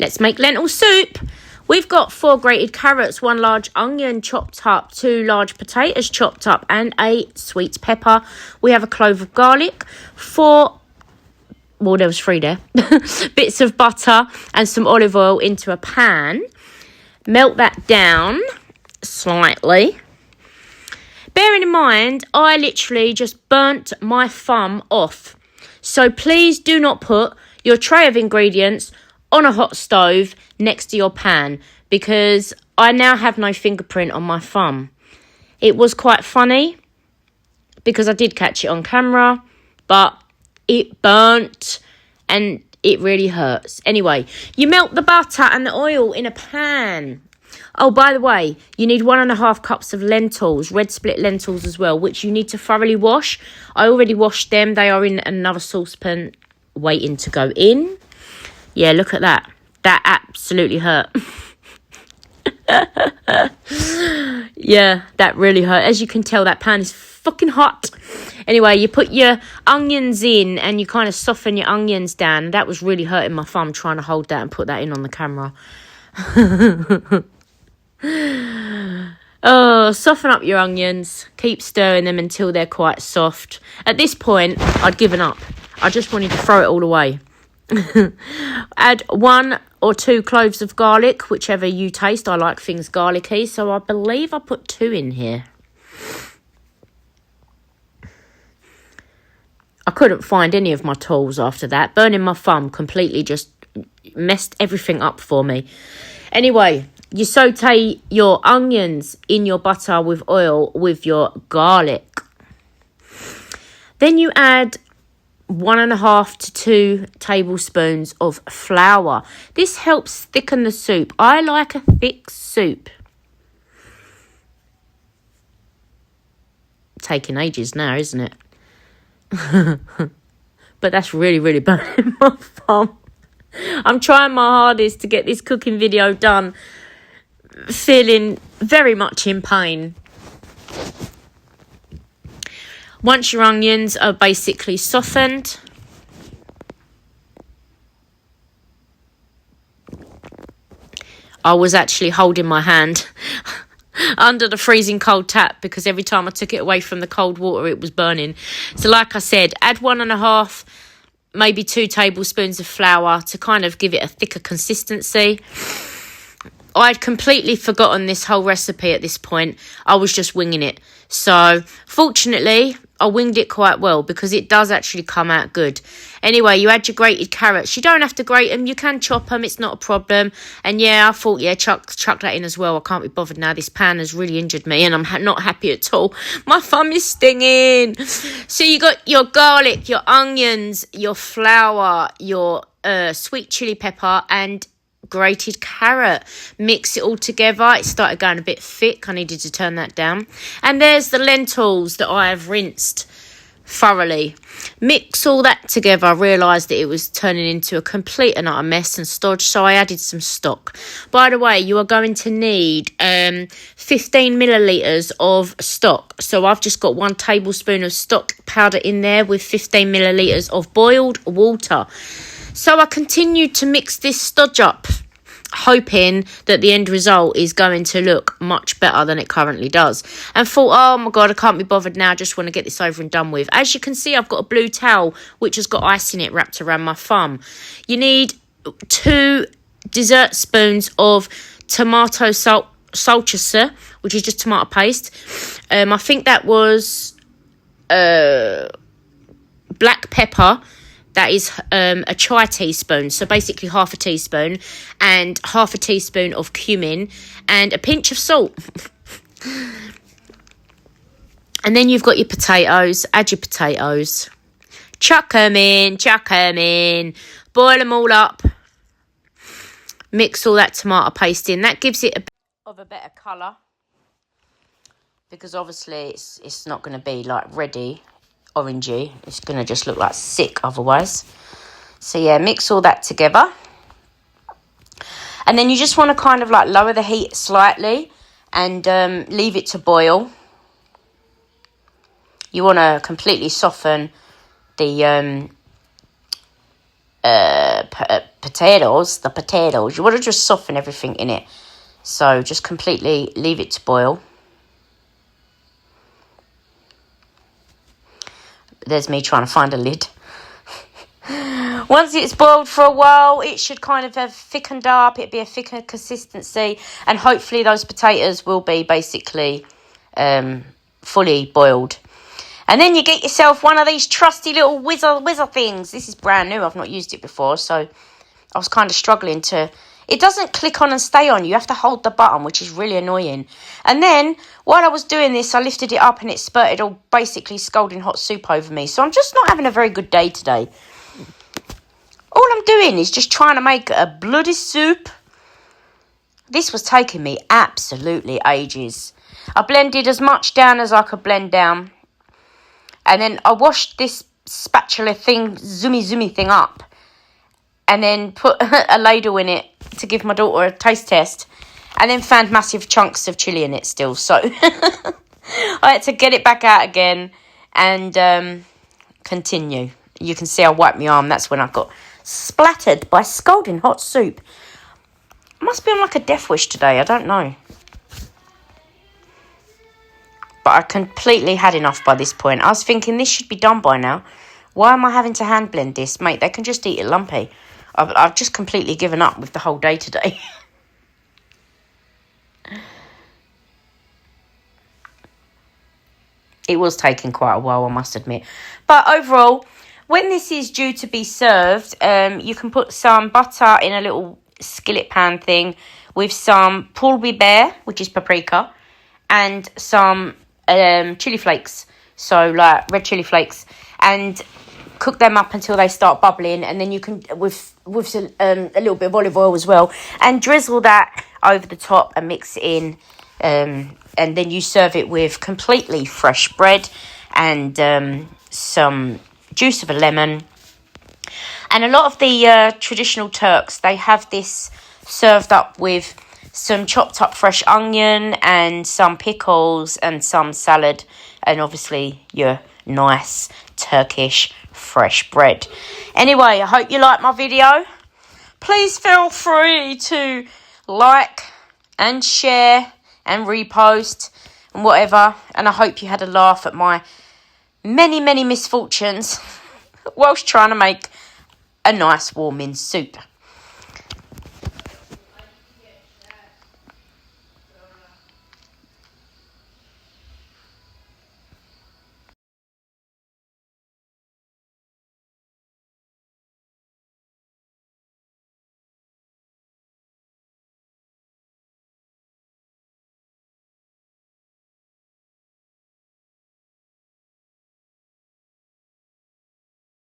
Let's make lentil soup. We've got 4 grated carrots, 1 large onion chopped up, 2 large potatoes chopped up, and a sweet pepper. We have a clove of garlic, 4, well, there was 3 there, bits of butter and some olive oil into a pan. Melt that down slightly. Bearing in mind, I literally just burnt my thumb off. So please do not put your tray of ingredients on a hot stove next to your pan, because I now have no fingerprint on my thumb. It was quite funny because I did catch it on camera, but it burnt and it really hurts. Anyway, you melt the butter and the oil in a pan. Oh, by the way, you need 1.5 cups of lentils, red split lentils as well, which you need to thoroughly wash. I already washed them. They are in another saucepan waiting to go in. Yeah, look at that. That absolutely hurt. Yeah, that really hurt. As you can tell, that pan is fucking hot. Anyway, you put your onions in and you kind of soften your onions down. That was really hurting my thumb trying to hold that and put that in on the camera. Oh, soften up your onions. Keep stirring them until they're quite soft. At this point, I'd given up. I just wanted to throw it all away. Add 1 or 2 cloves of garlic, whichever you taste. I like things garlicky, so I believe I put 2 in here. I couldn't find any of my tools after that. Burning my thumb completely just messed everything up for me. Anyway, you saute your onions in your butter with oil with your garlic. Then you add 1.5 to 2 tablespoons of flour. This helps thicken the soup. I like a thick soup. Taking ages now, isn't it? But that's really, really burning my thumb. I'm trying my hardest to get this cooking video done. Feeling very much in pain. Once your onions are basically softened, I was actually holding my hand under the freezing cold tap because every time I took it away from the cold water, it was burning. So like I said, add 1.5, maybe 2 tablespoons of flour to kind of give it a thicker consistency. I'd completely forgotten this whole recipe at this point. I was just winging it. So, fortunately, I winged it quite well because it does actually come out good. Anyway, you add your grated carrots. You don't have to grate them. You can chop them. It's not a problem. And yeah, I thought, yeah, chuck that in as well. I can't be bothered now. This pan has really injured me and I'm not happy at all. My thumb is stinging. So you got your garlic, your onions, your flour, your sweet chili pepper and grated carrot. Mix it all together. It started going a bit thick. I needed to turn that down. And there's the lentils that I have rinsed thoroughly. Mix all that together. I realised that it was turning into a complete and utter mess and stodge, so I added some stock. By the way, you are going to need 15 millilitres of stock. So I've just got 1 tablespoon of stock powder in there with 15 millilitres of boiled water. So I continued to mix this stodge up, hoping that the end result is going to look much better than it currently does. And thought, oh my God, I can't be bothered now. I just want to get this over and done with. As you can see, I've got a blue towel, which has got ice in it wrapped around my thumb. You need 2 dessert spoons of tomato salsa, which is just tomato paste. I think that was black pepper. That is a chai teaspoon, so basically half a teaspoon, and half a teaspoon of cumin, and a pinch of salt. And then you've got your potatoes. Add your potatoes. Chuck them in, boil them all up. Mix all that tomato paste in. That gives it a bit of a better colour, because obviously it's not going to be like ready. Orangey. It's going to just look like sick otherwise. So yeah, mix all that together. And then you just want to kind of like lower the heat slightly and leave it to boil. You want to completely soften the potatoes, you want to just soften everything in it. So just completely leave it to boil. There's me trying to find a lid. Once it's boiled for a while, it should kind of have thickened up. It'd be a thicker consistency, and hopefully those potatoes will be basically fully boiled. And then you get yourself one of these trusty little whizzer things. This is brand new. I've not used it before, so I was kind of struggling to... It doesn't click on and stay on. You have to hold the button, which is really annoying. And then, while I was doing this, I lifted it up and it spurted all basically scalding hot soup over me. So I'm just not having a very good day today. All I'm doing is just trying to make a bloody soup. This was taking me absolutely ages. I blended as much down as I could blend down. And then I washed this spatula thing, zoomy thing up. And then put a ladle in it to give my daughter a taste test. And then found massive chunks of chilli in it still. So I had to get it back out again and continue. You can see I wiped my arm. That's when I got splattered by scalding hot soup. Must be on like a death wish today. I don't know. But I completely had enough by this point. I was thinking this should be done by now. Why am I having to hand blend this? Mate, they can just eat it lumpy. I've just completely given up with the whole day today. It was taking quite a while, I must admit. But overall, when this is due to be served, you can put some butter in a little skillet pan thing with some pool biber, which is paprika, and some chili flakes. So, like, red chili flakes. And cook them up until they start bubbling, and then you can with a little bit of olive oil as well, and drizzle that over the top and mix it in, and then you serve it with completely fresh bread and some juice of a lemon. And a lot of the traditional Turks, they have this served up with some chopped up fresh onion and some pickles and some salad, and obviously your nice Turkish fresh bread. Anyway, I hope you like my video. Please feel free to like and share and repost and whatever. And I hope you had a laugh at my many misfortunes whilst trying to make a nice warming soup.